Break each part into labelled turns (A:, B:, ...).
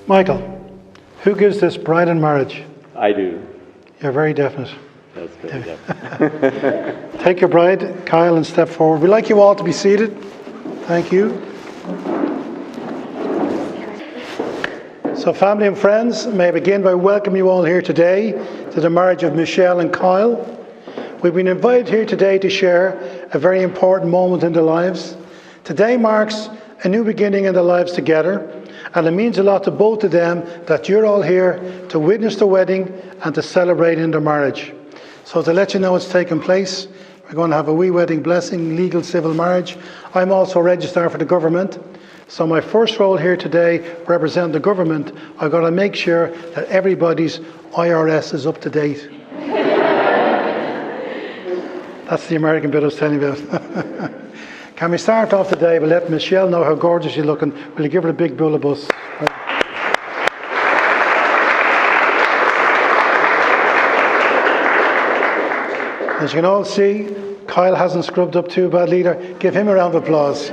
A: Michael, who gives this bride in marriage?
B: I do.
A: You're very definite.
B: That's very definite.
A: Take your bride, Kyle, and step forward. We'd like you all to be seated. Thank you. So family and friends, may I begin by welcoming you all here today to the marriage of Michelle and Kyle. We've been invited here today to share a very important moment in their lives. Today marks a new beginning in their lives together, and it means a lot to both of them that you're all here to witness the wedding and to celebrate in their marriage. So to let you know it's taken place, we're going to have a wee wedding blessing, legal civil marriage. I'm also a registrar for the government. So my first role here today, representing the government, I've got to make sure that everybody's IRS is up to date. That's the American bit I was telling you about. Can we start off today by letting Michelle know how gorgeous she's looking? Will you give her a big bullabus? As you can all see, Kyle hasn't scrubbed up too badly either. Give him a round of applause.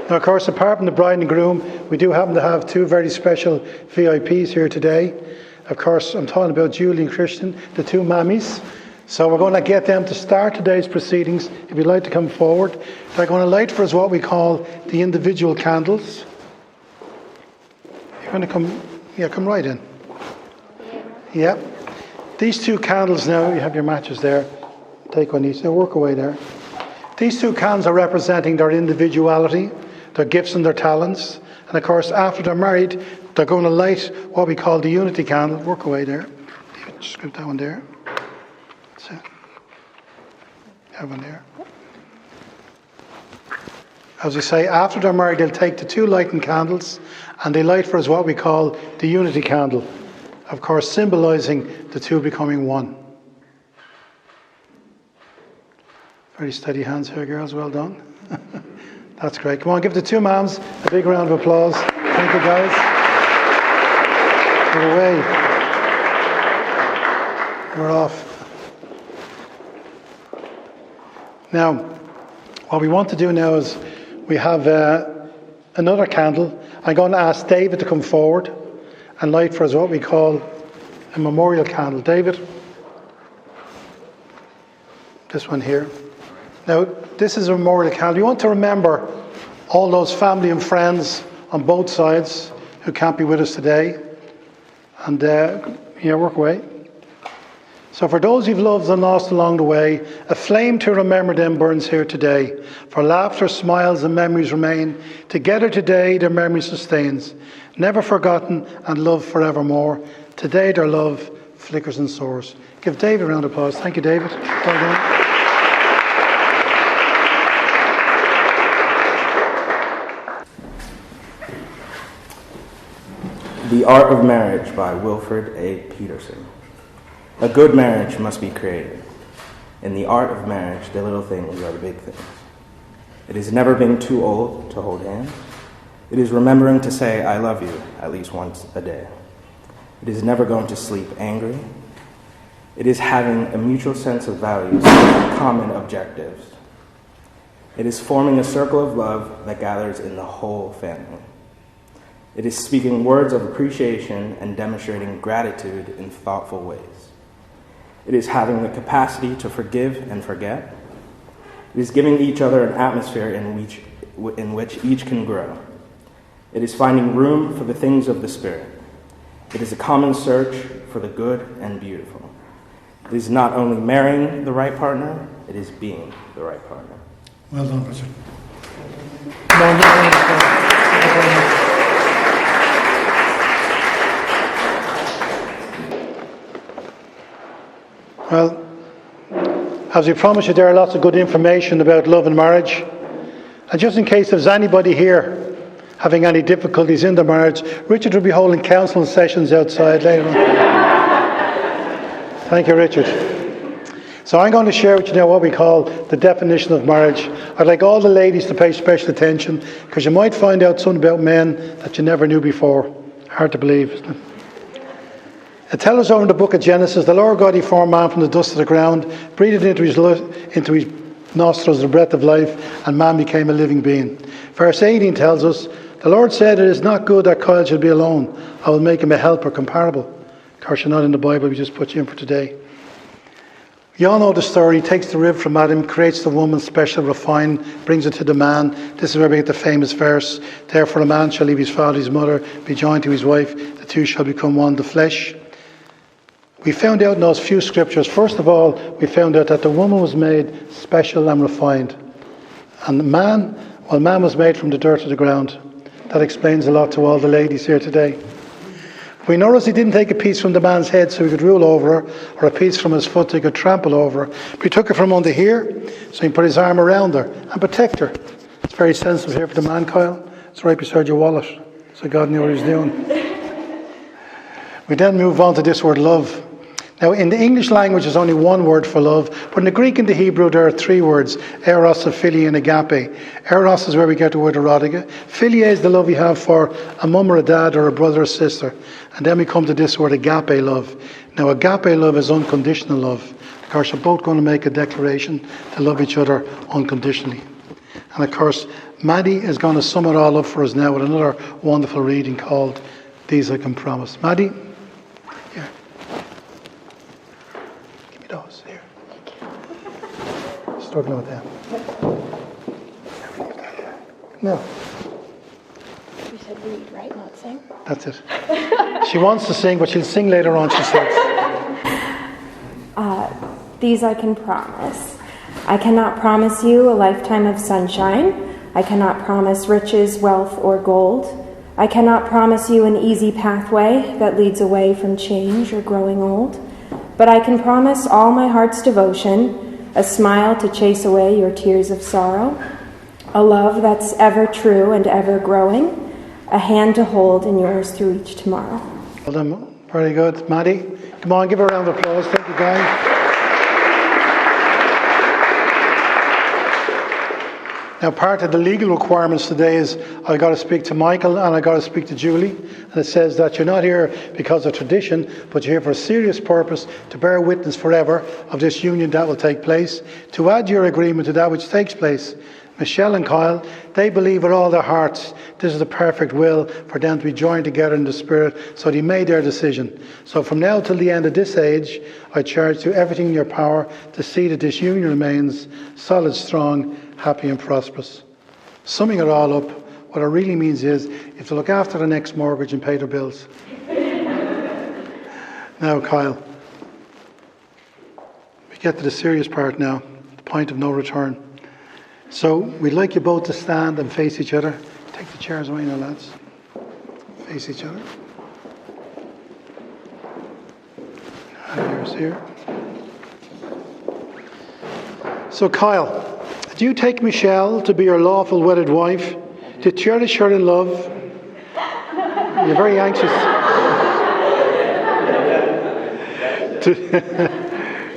A: Now, of course, apart from the bride and groom, we do happen to have two very special VIPs here today. Of course, I'm talking about Julie and Christian, the two mammies. So we're going to get them to start today's proceedings. If you'd like to come forward. They're going to light for us what we call the individual candles. You're going to come right in. Yeah. These two candles now, you have your matches there. Take one each. Now work away there. These two candles are representing their individuality, their gifts and their talents. And of course, after they're married, they're going to light what we call the unity candle. Work away there. Just grab that one there. That's it. Have one there. As we say, after they're married, they'll take the 2 lighting candles and they light for us what we call the unity candle. Of course, symbolising the 2 becoming one. Very steady hands here, girls. Well done. That's great. Come on, give the 2 moms a big round of applause. Thank you, guys. Get away. We're off. Now, what we want to do now is we have another candle. I'm going to ask David to come forward and light for us what we call a memorial candle. David, this one here. Now, this is a memorial candle. You want to remember all those family and friends on both sides who can't be with us today. And work away. So for those you've loved and lost along the way, a flame to remember them burns here today. For laughter, smiles and memories remain. Together today their memory sustains. Never forgotten and loved forevermore. Today their love flickers and soars. Give David a round of applause. Thank you, David. Well done.
C: The Art of Marriage by Wilfred A. Peterson. A good marriage must be created. In the art of marriage, the little things are the big things. It is never being too old to hold hands. It is remembering to say, I love you, at least once a day. It is never going to sleep angry. It is having a mutual sense of values and common objectives. It is forming a circle of love that gathers in the whole family. It is speaking words of appreciation and demonstrating gratitude in thoughtful ways. It is having the capacity to forgive and forget. It is giving each other an atmosphere in which each can grow. It is finding room for the things of the Spirit. It is a common search for the good and beautiful. It is not only marrying the right partner, it is being the right partner.
A: Well done, Richard. Well, as we promised you, there are lots of good information about love and marriage. And just in case there's anybody here having any difficulties in their marriage, Richard will be holding counselling sessions outside later on. Thank you, Richard. So I'm going to share with you now what we call the definition of marriage. I'd like all the ladies to pay special attention because you might find out something about men that you never knew before. Hard to believe, isn't it? It tells us over in the book of Genesis, the Lord God, he formed man from the dust of the ground, breathed into his nostrils the breath of life, and man became a living being. Verse 18 tells us, the Lord said, it is not good that Coyle should be alone. I will make him a helper comparable. Of course, you're not in the Bible, we just put you in for today. You all know the story. He takes the rib from Adam, creates the woman special, refined, brings it to the man. This is where we get the famous verse, therefore a man shall leave his father, his mother, be joined to his wife, the two shall become one, the flesh. We found out in those few scriptures, first of all, we found out that the woman was made special and refined. And the man, well, man was made from the dirt of the ground. That explains a lot to all the ladies here today. We notice he didn't take a piece from the man's head so he could rule over her, or a piece from his foot so he could trample over her. But he took it from under here so he can put his arm around her and protect her. It's very sensitive here for the man, Coyle. It's right beside your wallet. So God knew what he was doing. We then move on to this word love. Now, in the English language, there's only one word for love, but in the Greek and the Hebrew, there are three words, eros, philia, and agape. Eros is where we get the word erotica. Philia is the love you have for a mum or a dad or a brother or sister. And then we come to this word, agape love. Now, agape love is unconditional love. Of course, you're both going to make a declaration to love each other unconditionally. And of course, Maddie is going to sum it all up for us now with another wonderful reading called These I Can Promise. Maddie? Those here. Struggling with them. No.
D: You said read, right? Not sing?
A: That's it. She wants to sing, but she'll sing later on, she says.
E: These I can promise. I cannot promise you a lifetime of sunshine. I cannot promise riches, wealth, or gold. I cannot promise you an easy pathway that leads away from change or growing old. but I can promise all my heart's devotion, a smile to chase away your tears of sorrow, a love that's ever true and ever growing, a hand to hold in yours through each tomorrow.
A: Well done. Very good. Maddie, come on, give her a round of applause. Thank you, guys. Now, part of the legal requirements today is I've got to speak to Michael and I've got to speak to Julie. And it says that you're not here because of tradition, but you're here for a serious purpose to bear witness forever of this union that will take place, to add your agreement to that which takes place. Michelle and Coyle, they believe with all their hearts this is the perfect will for them to be joined together in the Spirit, so they made their decision. So from now till the end of this age, I charge you everything in your power to see that this union remains solid, strong, happy and prosperous. Summing it all up, what it really means is you have to look after the next mortgage and pay their bills. Now, Kyle, we get to the serious part now, the point of no return. So we'd like you both to stand and face each other. Take the chairs away now, lads. Face each other. And yours here. So Kyle, do you take Michelle to be your lawful wedded wife, to cherish her in love? You're very anxious.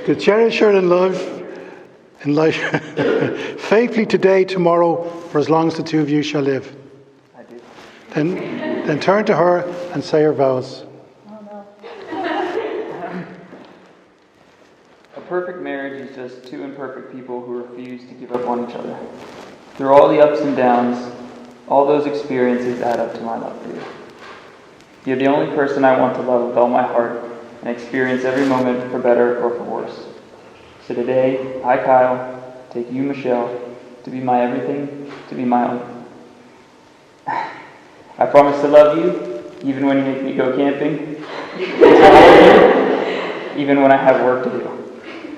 A: to cherish her in love, in life, faithfully today, tomorrow, for as long as the two of you shall live.
F: I do.
A: Then turn to her and say her vows.
F: Oh no. A perfect marriage is just two imperfect people who refuse to give up on each other. Through all the ups and downs, all those experiences add up to my love for you. You're the only person I want to love with all my heart and experience every moment for better or for worse. So today, I, Kyle, take you, Michelle, to be my everything, to be my own. I promise to love you, even when you make me go camping, even when I have work to do,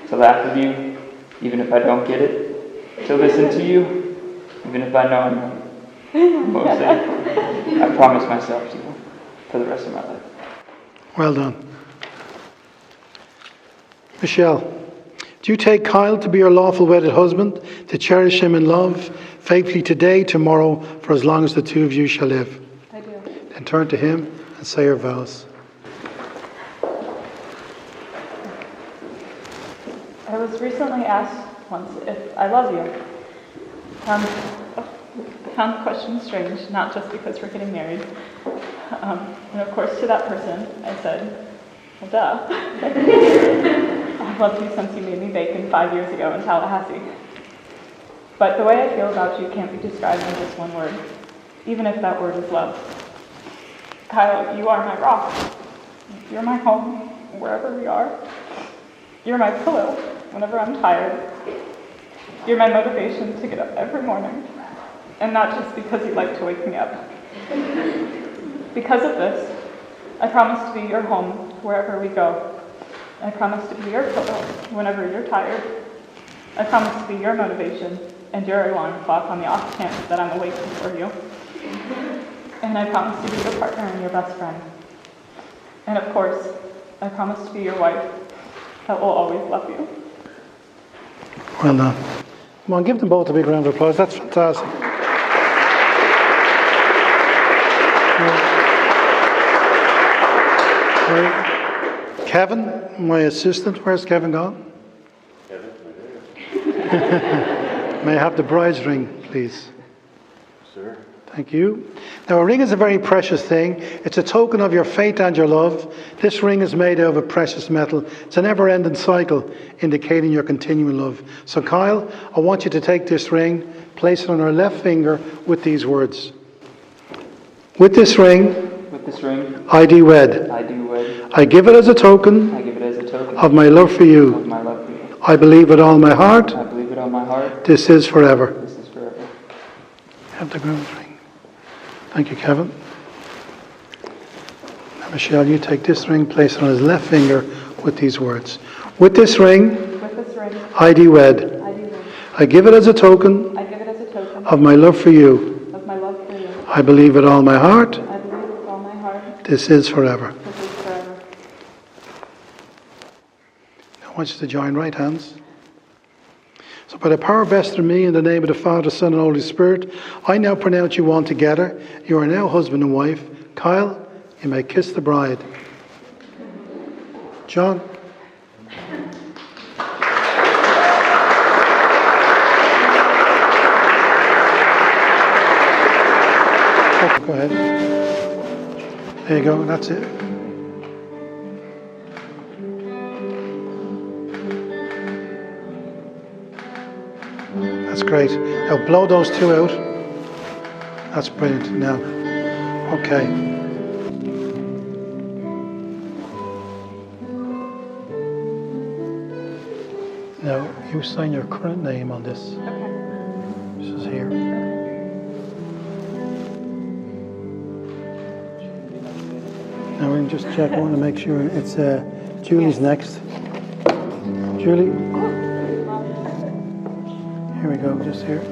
F: to laugh with you, even if I don't get it, to listen to you, even if I know I'm wrong. Mostly, I promise myself to you for the rest of my life.
A: Well done. Michelle, do you take Kyle to be your lawful wedded husband, to cherish him in love, faithfully today, tomorrow, for as long as the two of you shall live?
G: I do.
A: Then turn to him and say your vows.
G: I was recently asked once if I love you. I found the question strange, not just because we're getting married. And of course, to that person, I said, well, duh. I've loved you since you made me bacon 5 years ago in Tallahassee. But the way I feel about you can't be described in just one word, even if that word is love. Kyle, you are my rock. You're my home, wherever we are. You're my pillow whenever I'm tired. You're my motivation to get up every morning, and not just because you like to wake me up. Because of this, I promise to be your home wherever we go. I promise to be your pillow whenever you're tired. I promise to be your motivation and your alarm clock on the off chance that I'm awake before you. And I promise to be your partner and your best friend. And of course, I promise to be your wife that will always love you.
A: Well done. Come on, give them both a big round of applause. That's fantastic. Kevin, my assistant, where's Kevin gone?
B: Kevin,
A: May I have the bride's ring, please?
B: sir.
A: Thank you. Now, a ring is a very precious thing. It's a token of your faith and your love. This ring is made out of a precious metal. It's a never-ending cycle, indicating your continuing love. So, Kyle, I want you to take this ring, place it on her left finger with these words. With this ring, I do wed.
F: I do wed.
A: I give it as a token
F: I give it as a token
A: of my love for
F: of
A: you.
F: my love for you.
A: I believe with all my heart,
F: I believe with all my heart,
A: this is forever.
F: this is forever.
A: Have the groom's ring. Thank you, Kevin. Now, Michelle, you take this ring, place it on his left finger with these words. With this ring, I do wed. I give it as a token of my love for you. I believe with all my heart, this is forever. want you to join right hands. So by the power vested in me, in the name of the Father, Son, and Holy Spirit, I now pronounce you one together. You are now husband and wife. Kyle, you may kiss the bride. John. Oh, go ahead. There you go, that's it. That's great. Now blow those two out. That's brilliant. Now, okay. Now, you sign your current name on this.
G: Okay.
A: This is here. Now we can just check. I want to make sure it's Julie's next. Julie. Here we go, just here.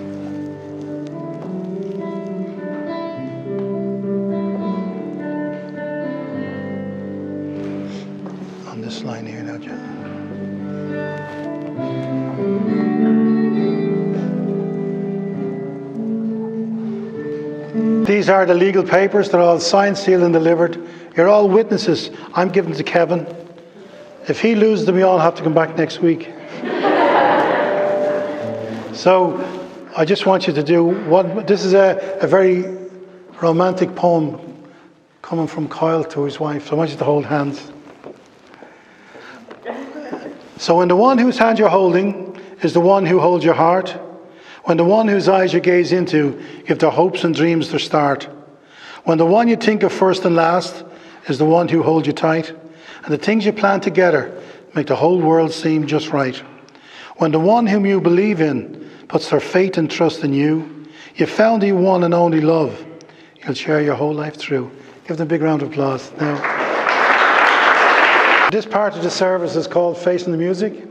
A: On this line here now, Jen. These are the legal papers. They're all signed, sealed, and delivered. You're all witnesses. I'm giving to Kevin. If he loses them, we all have to come back next week. So I just want you to do one. This is a very romantic poem coming from Coyle to his wife. So I want you to hold hands. So when the one whose hand you're holding is the one who holds your heart, when the one whose eyes you gaze into give their hopes and dreams their start, when the one you think of first and last is the one who holds you tight, and the things you plan together make the whole world seem just right, when the one whom you believe in puts their faith and trust in you, you found the one and only love you'll share your whole life through. Give them a big round of applause. Now, this part of the service is called Facing the Music.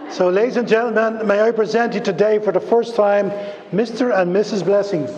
A: So, ladies and gentlemen, may I present you today for the first time, Mr. and Mrs. Blessings.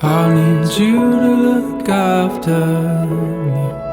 H: I'll need you to look after me.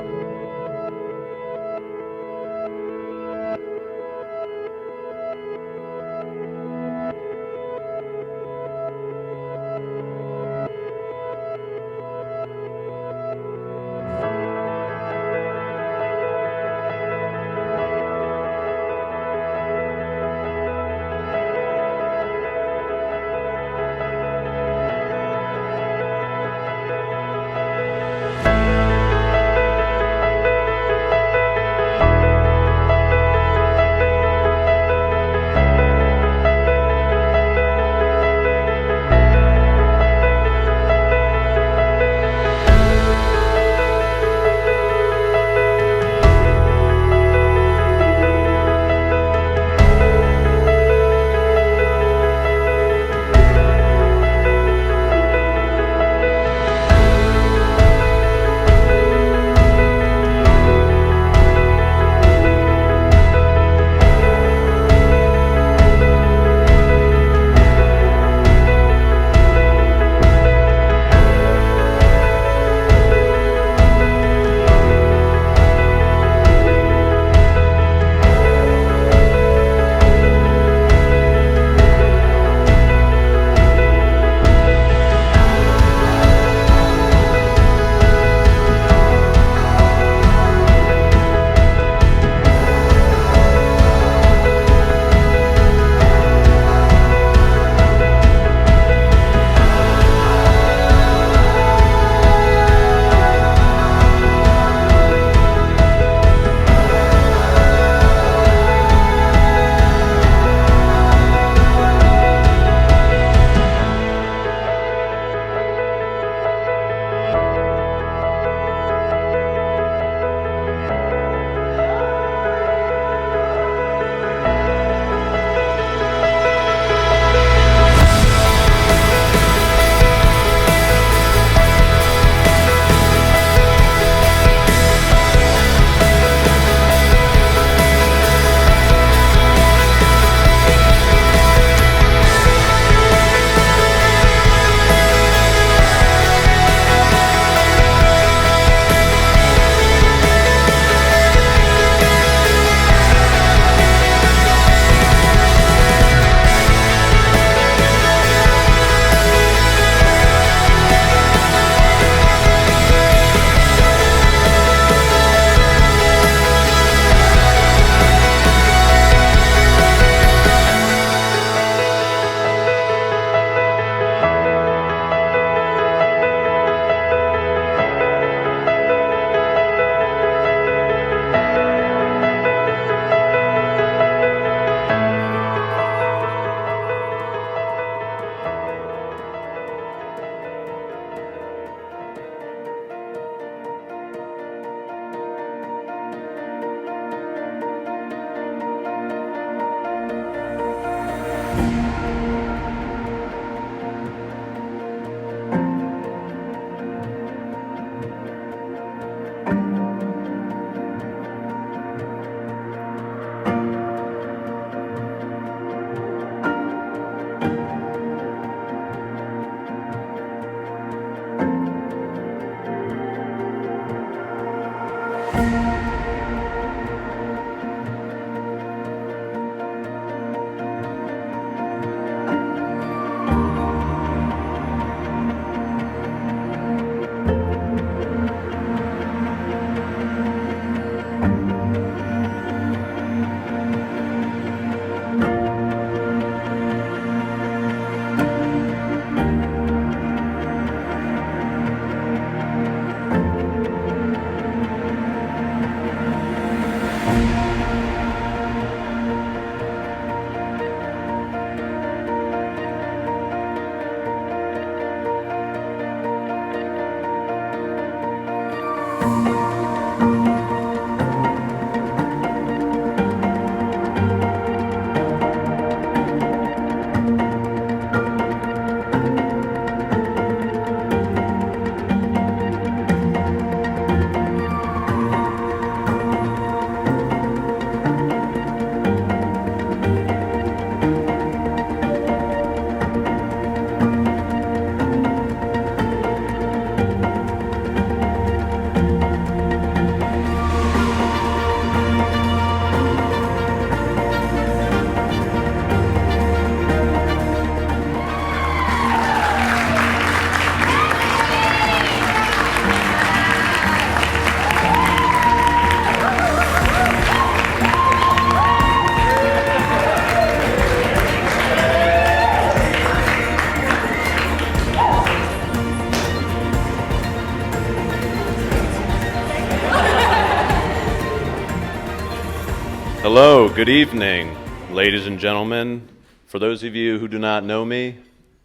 B: Hello, good evening, ladies and gentlemen. For those of you who do not know me,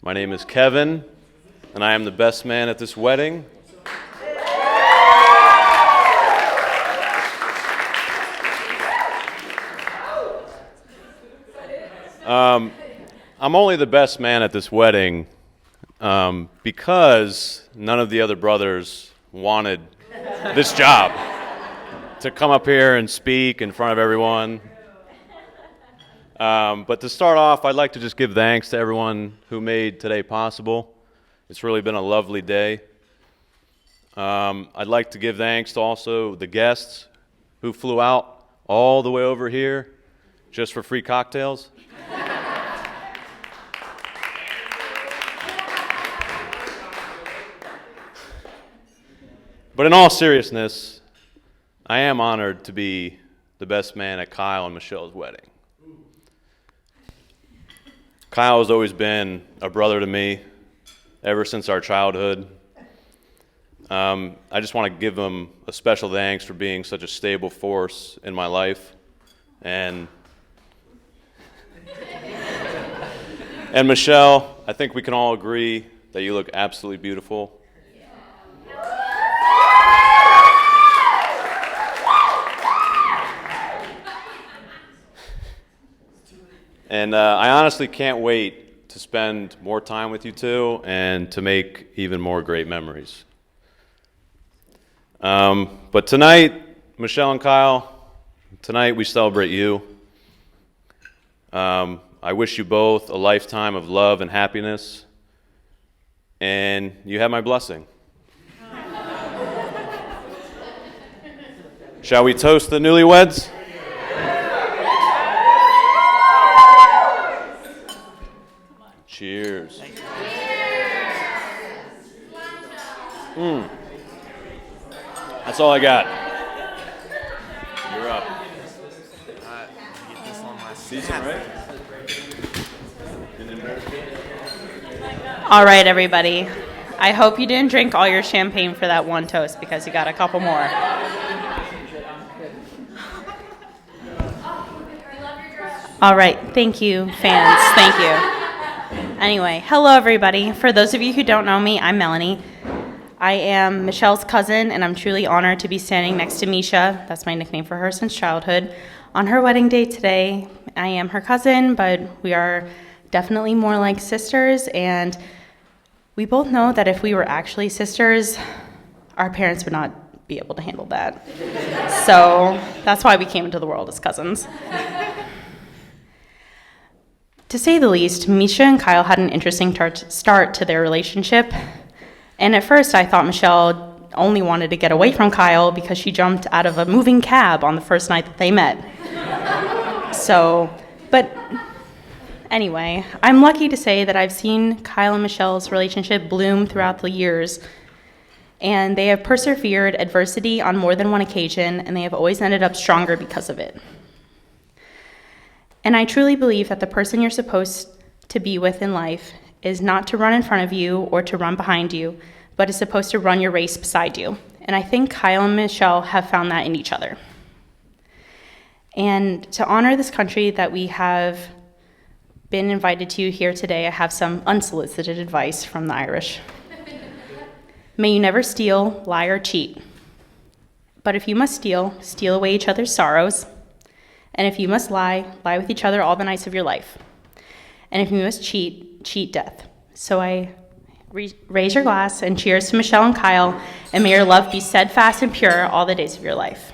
B: my name is Kevin, and I am the best man at this wedding. I'm only the best man at this wedding because none of the other brothers wanted this job, to come up here and speak in front of everyone. But to start off, I'd like to just give thanks to everyone who made today possible. It's really been a lovely day. I'd like to give thanks to also the guests who flew out all the way over here just for free cocktails. But in all seriousness, I am honored to be the best man at Kyle and Michelle's wedding. Kyle has always been a brother to me ever since our childhood. I just want to give him a special thanks for being such a stable force in my life. And Michelle, I think we can all agree that you look absolutely beautiful. And I honestly can't wait to spend more time with you two and to make even more great memories. But tonight, Michelle and Kyle, tonight we celebrate you. I wish you both a lifetime of love and happiness, and you have my blessing. Shall we toast the newlyweds? Cheers. That's all I got. You're up.
C: Get this on my
B: Decent, right?
I: All right, everybody. I hope you didn't drink all your champagne for that one toast because you got a couple more. All right. Thank you, fans. Thank you. Anyway, hello, everybody. For those of you who don't know me, I'm Melanie. I am Michelle's cousin, and I'm truly honored to be standing next to Misha. That's my nickname for her since childhood. On her wedding day today, I am her cousin, but we are definitely more like sisters, and we both know that if we were actually sisters, our parents would not be able to handle that. So that's why we came into the world as cousins. To say the least, Misha and Kyle had an interesting start to their relationship. And at first, I thought Michelle only wanted to get away from Kyle because she jumped out of a moving cab on the first night that they met. But anyway, I'm lucky to say that I've seen Kyle and Michelle's relationship bloom throughout the years. And they have persevered adversity on more than one occasion, and they have always ended up stronger because of it. And I truly believe that the person you're supposed to be with in life is not to run in front of you or to run behind you, but is supposed to run your race beside you. And I think Kyle and Michelle have found that in each other. And to honor this country that we have been invited to here today, I have some unsolicited advice from the Irish. May you never steal, lie, or cheat. But if you must steal, steal away each other's sorrows. And if you must lie, lie with each other all the nights of your life. And if you must cheat, cheat death. So I raise your glass and cheers to Michelle and Kyle, and may your love be steadfast and pure all the days of your life.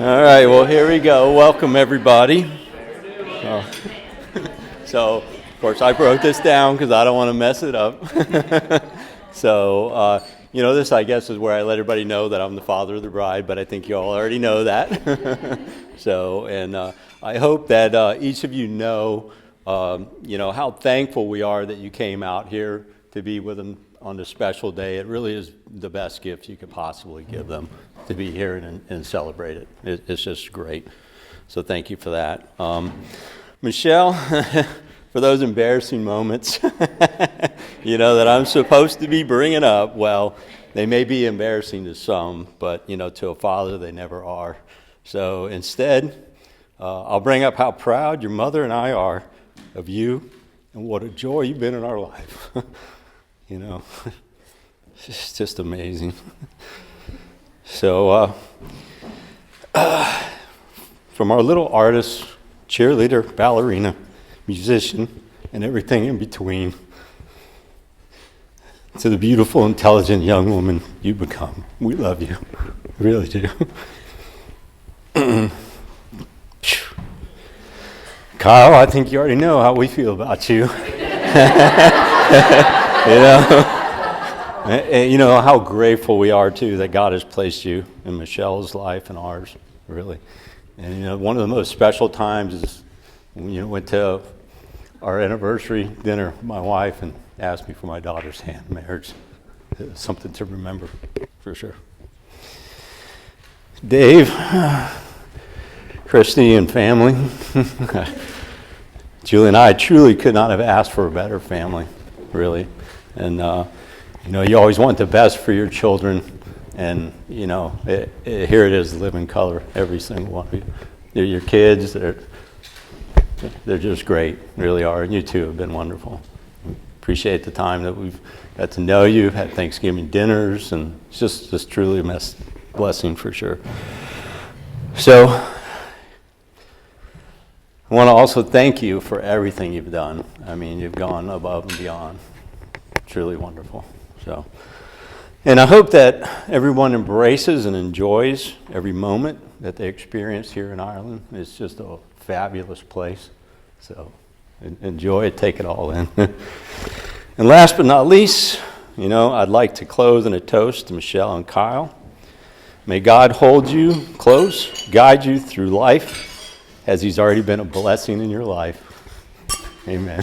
B: All right, well, here we go. Welcome, everybody. So, of course, I wrote this down because I don't want to mess it up. So, this, I guess, is where I let everybody know that I'm the father of the bride, but I think you all already know that. So, and I hope that each of you know how thankful we are that you came out here to be with
J: on this special day. It really is the best gift you could possibly give them, to be here and celebrate it. It's just great. So thank you for that. Michelle, for those embarrassing moments, that I'm supposed to be bringing up, well, they may be embarrassing to some, but, to a father, they never are. So instead, I'll bring up how proud your mother and I are of you and what a joy you've been in our life. It's just amazing. So, from our little artist, cheerleader, ballerina, musician, and everything in between, to the beautiful, intelligent young woman you become, we love you. We really do. Kyle, I think you already know how we feel about you. How grateful we are too that God has placed you in Michelle's life and ours, really. And one of the most special times is when went to our anniversary dinner with my wife and asked me for my daughter's hand in marriage. It's something to remember, for sure. Dave, Christy, and family. Julie and I truly could not have asked for a better family, really. And, you always want the best for your children. And, here it is, living color, every single one of you. They're your kids, they're just great, really are. And you too have been wonderful. Appreciate the time that we've got to know you, had Thanksgiving dinners, and it's just truly a blessing for sure. So, I want to also thank you for everything you've done. I mean, you've gone above and beyond. Truly wonderful. So, and I hope that everyone embraces and enjoys every moment that they experience here in Ireland. It's just a fabulous place. So, enjoy it, take it all in. And last but not least, I'd like to close in a toast to Michelle and Kyle. May God hold you close, guide you through life, as He's already been a blessing in your life. Amen.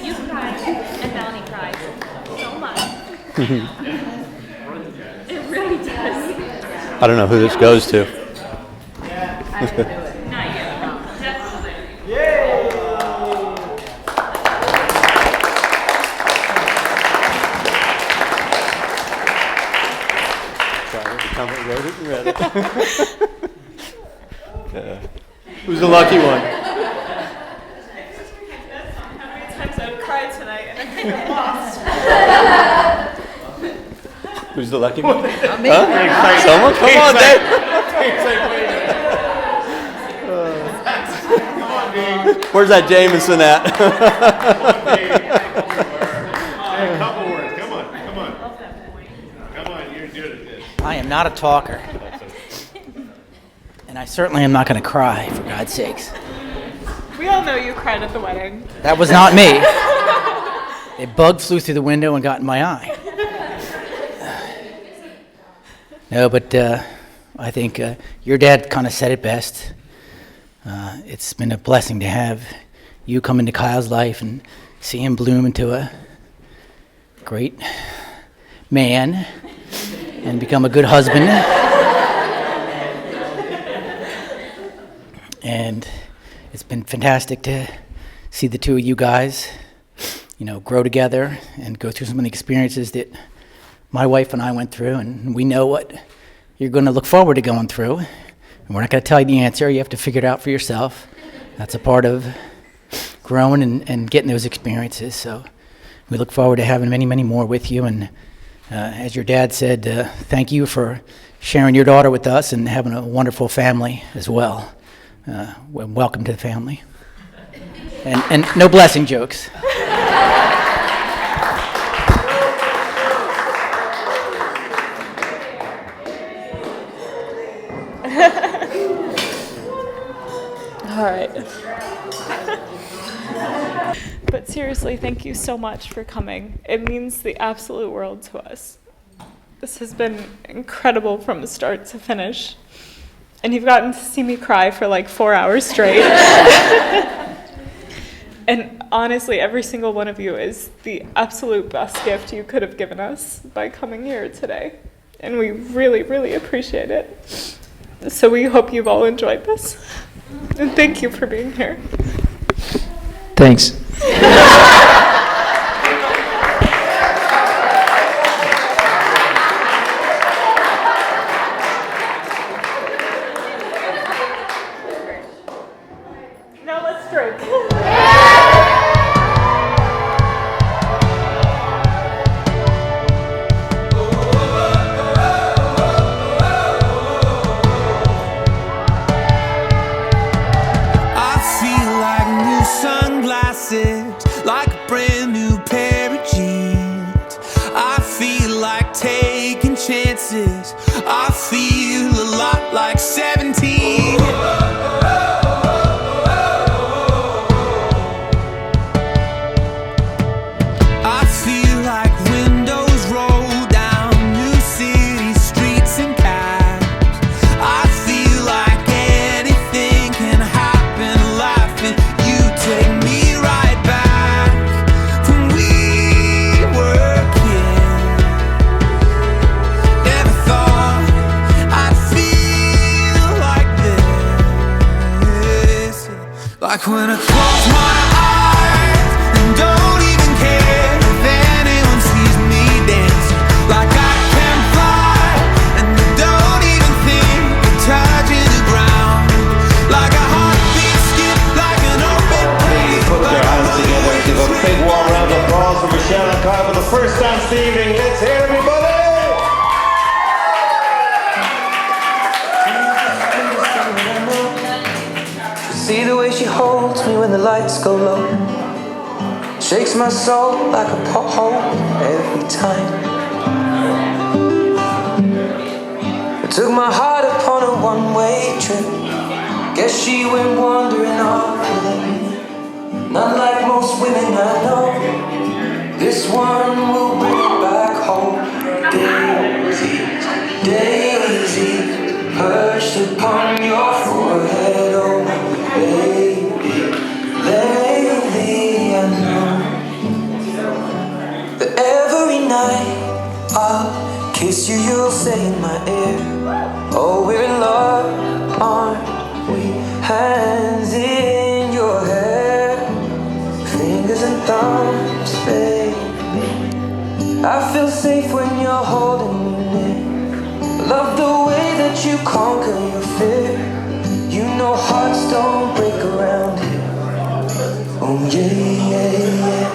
I: You cried, and Melanie cried so much. It really does.
J: I don't know who this goes to.
I: I didn't do it. Not yet. No, definitely.
J: Yay! Someone wrote it and read it. Who's the lucky one?
G: How many times I've cried tonight and I think I'm lost.
J: Who's the lucky one? Me. Huh? Someone? Come on, Dave. Where's that Jameson at?
K: A couple words. Come on. Come on, you're good at this.
L: I am not a talker. And I certainly am not going to cry, for God's sakes.
G: We all know you cried at the wedding.
L: That was not me. A bug flew through the window and got in my eye. No, but I think your dad kind of said it best. It's been a blessing to have you come into Kyle's life and see him bloom into a great man and become a good husband. And it's been fantastic to see the two of you guys, grow together and go through some of the experiences that my wife and I went through. And we know what you're going to look forward to going through. And we're not going to tell you the answer. You have to figure it out for yourself. That's a part of growing and getting those experiences. So we look forward to having many, many more with you. And as your dad said, thank you for sharing your daughter with us and having a wonderful family as well. Welcome to the family. And no blessing jokes.
G: All right. But seriously, thank you so much for coming. It means the absolute world to us. This has been incredible from start to finish. And you've gotten to see me cry for like 4 hours straight. And honestly, every single one of you is the absolute best gift you could have given us by coming here today. And we really, really appreciate it. So we hope you've all enjoyed this. And thank you for being here.
L: Thanks.
G: Now let's drink.
H: Like a brand new pair of jeans. I feel like taking chances. I feel a lot like 17. I feel like windows roll down new city streets and cabs. I feel like anything can happen. Laughing, you take me right back when we were kids. Never thought I'd feel like this. Like when I close my eyes and don't even care if anyone sees me dancing. Like I can fly and I don't even think of touching the ground. Like a heartbeat skip, like an open
K: Please put your hands together and give a big warm round of applause for Michelle and Kyle for the first dance of the evening. Let's hear everybody!
M: See the way she holds me when the lights go low. Shakes my soul like a pothole every time. It took my heart upon a one-way trip. Guess she went wandering off with it. Not like most women I know. This one will bring it back home. Daisies, daisies, perched upon your forehead. Oh, baby, lately I know that every night I'll kiss you, you'll say in my ear, oh, we're in love, aren't we? Hands in your hair, fingers and thumbs, baby. I feel safe when you're holding me near. Love the way that you conquer your fear. You know hearts don't break around here. Oh yeah, yeah, yeah.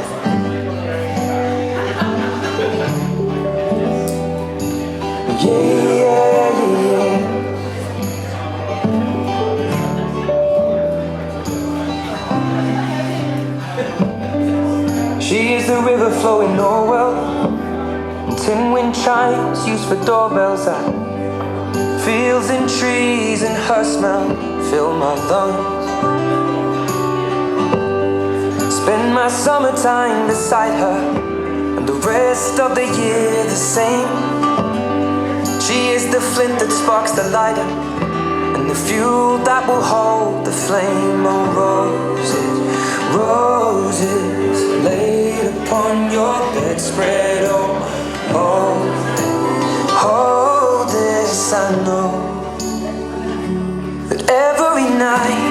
M: Yeah, yeah, yeah. She is the river flowing Norwell, and tin wind chimes used for doorbells. Fields and trees and her smell fill my lungs. Spend my summertime beside her, and the rest of the year the same. She is the flint that sparks the lighter, and the fuel that will hold the flame. Oh, roses, roses laid upon your bedspread. Oh, oh, oh, this I know, that every night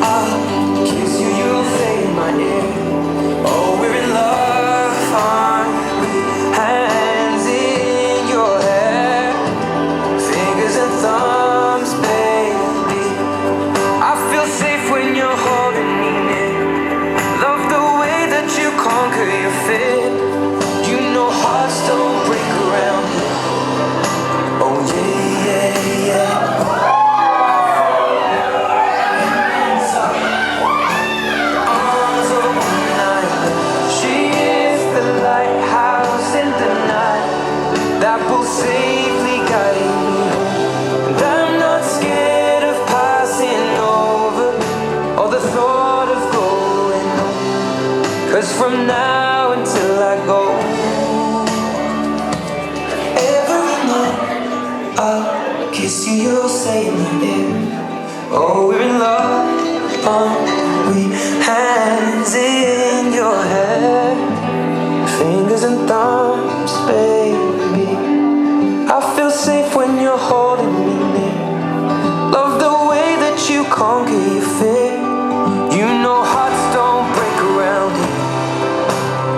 M: I'll kiss you, you'll say in my ear, oh, we're in love, aren't we? Hands in your hair, fingers and thumbs, baby. I feel safe when you're holding me near. Love the way that you conquer your fear. You know hearts don't break around here. Oh yeah, yeah, yeah. Arms of one night. She is the lighthouse in the night that will safely guide me home. And I'm not scared of passing over or the thought of going home. 'Cause from now until I go, every night I'll kiss you, you'll say in my ear, Oh, we're in love, aren't we? Hands in your hair, fingers and thumbs, baby. I feel safe when you're holding me near. Love the way that you conquer your fear. You know hearts don't break around here.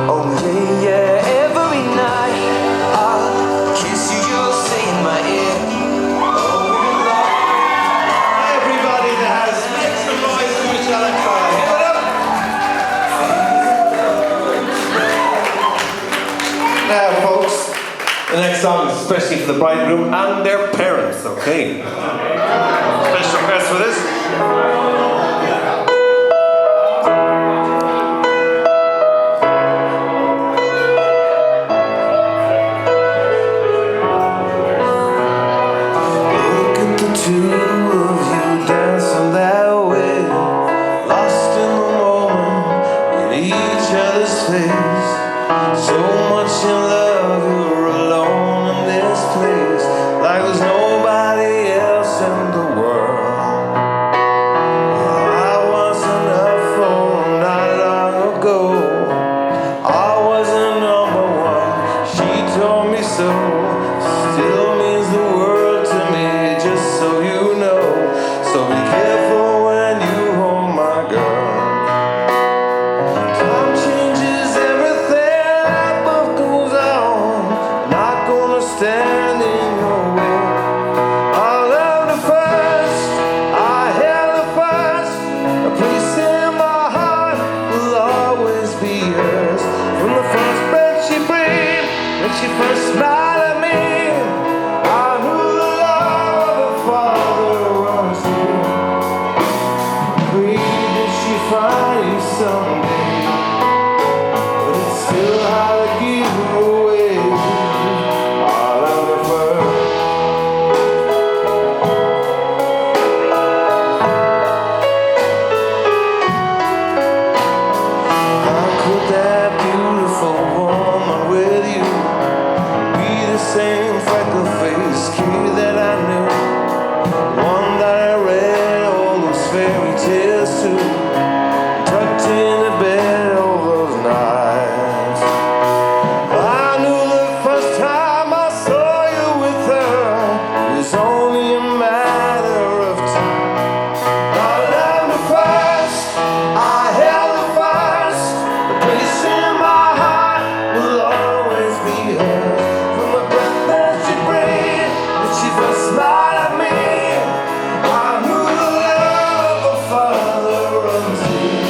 M: Oh yeah, yeah. Every night I'll kiss you, you'll say in my ear.
K: Everybody that has make some noise for Michelle and Coyle. Give it up. Now, folks, the next song is especially for the bridegroom and their parents, okay? Special request for this.
M: Look at the two of you dancing that way, lost in the moment, in each other's face. So much in love, you're alone in this place, like there's nobody else in the world. I wasn't up for not long ago. I wasn't number one, she told me so. Still means the world to me, just so you know. So be careful when you hold my girl. Time changes everything, life goes on. Not gonna stand in your way. I loved her first, I held her first. A place in my heart will always be hers. From the first breath she breathed, when she first smiled at me, I knew the love of a father runs deep. Prayed that she find you someday, but it's still hard to give her away. I love her first. How could that beautiful woman with you be the same freckle-faced kid that I knew? One that I read all those fairy tales to, tucked in the bed all those nights. I knew the first time I saw you with her, it was only a matter of time. I loved her first, I held her first. The place in my heart will always be hers. From the breath that she breathed, when she first smiled at me, I knew the love of a father runs deep.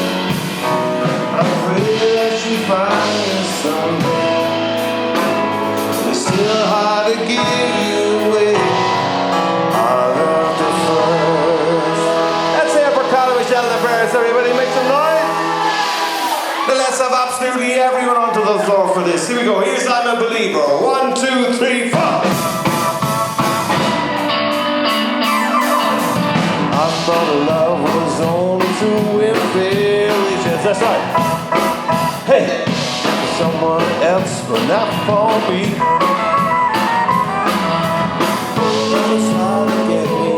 M: I pray that she finds you someday. It's still hard to give you away. I loved her first. Let's hear for Colin, Michelle, and the parents. Everybody make some noise. Then let's have absolutely everyone onto the floor for this. Here we go. Here's I'm a Believer. 1, 2, 3, 4. I thought love was only two illusions. That's right. Hey, for someone else, but not for me. Just trying to get me.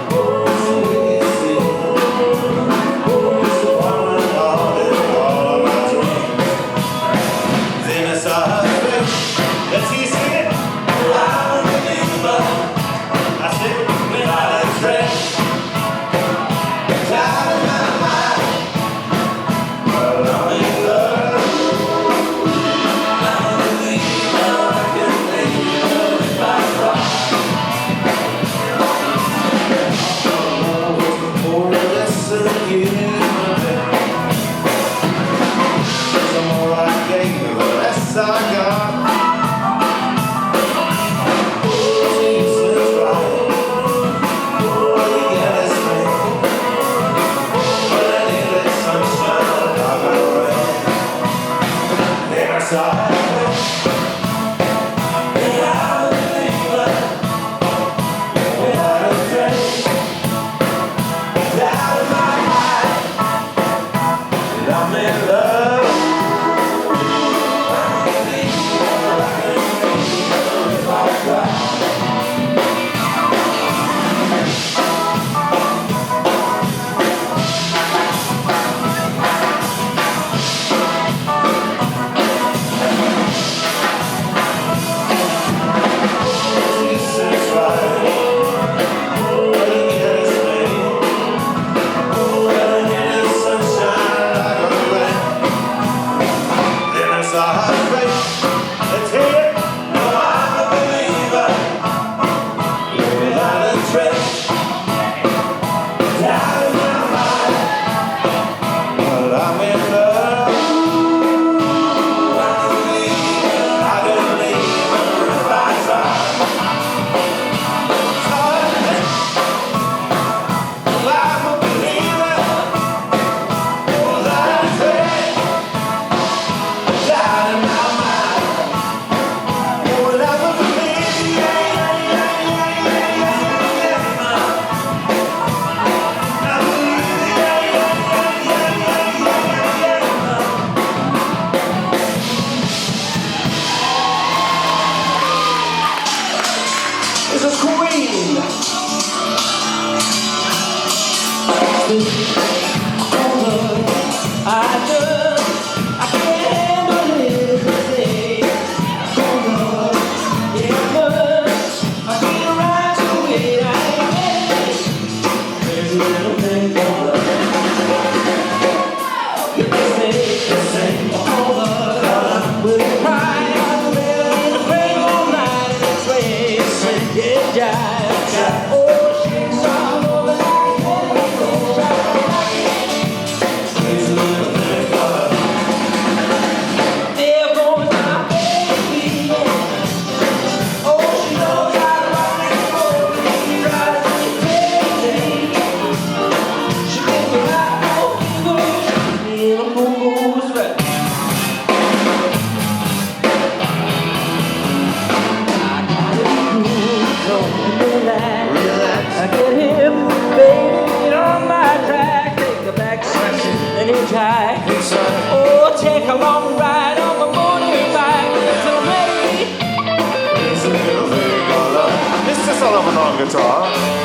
M: It's the way you see. It's the one and all of my dreams. Then I saw her face. Let's see you sing it. I'm a believer. I said, without a trace. Out of my mind. I'm in love. I'm a believer. Oh, take a long ride on the motorbike. So ready.
K: It's just all over on guitar.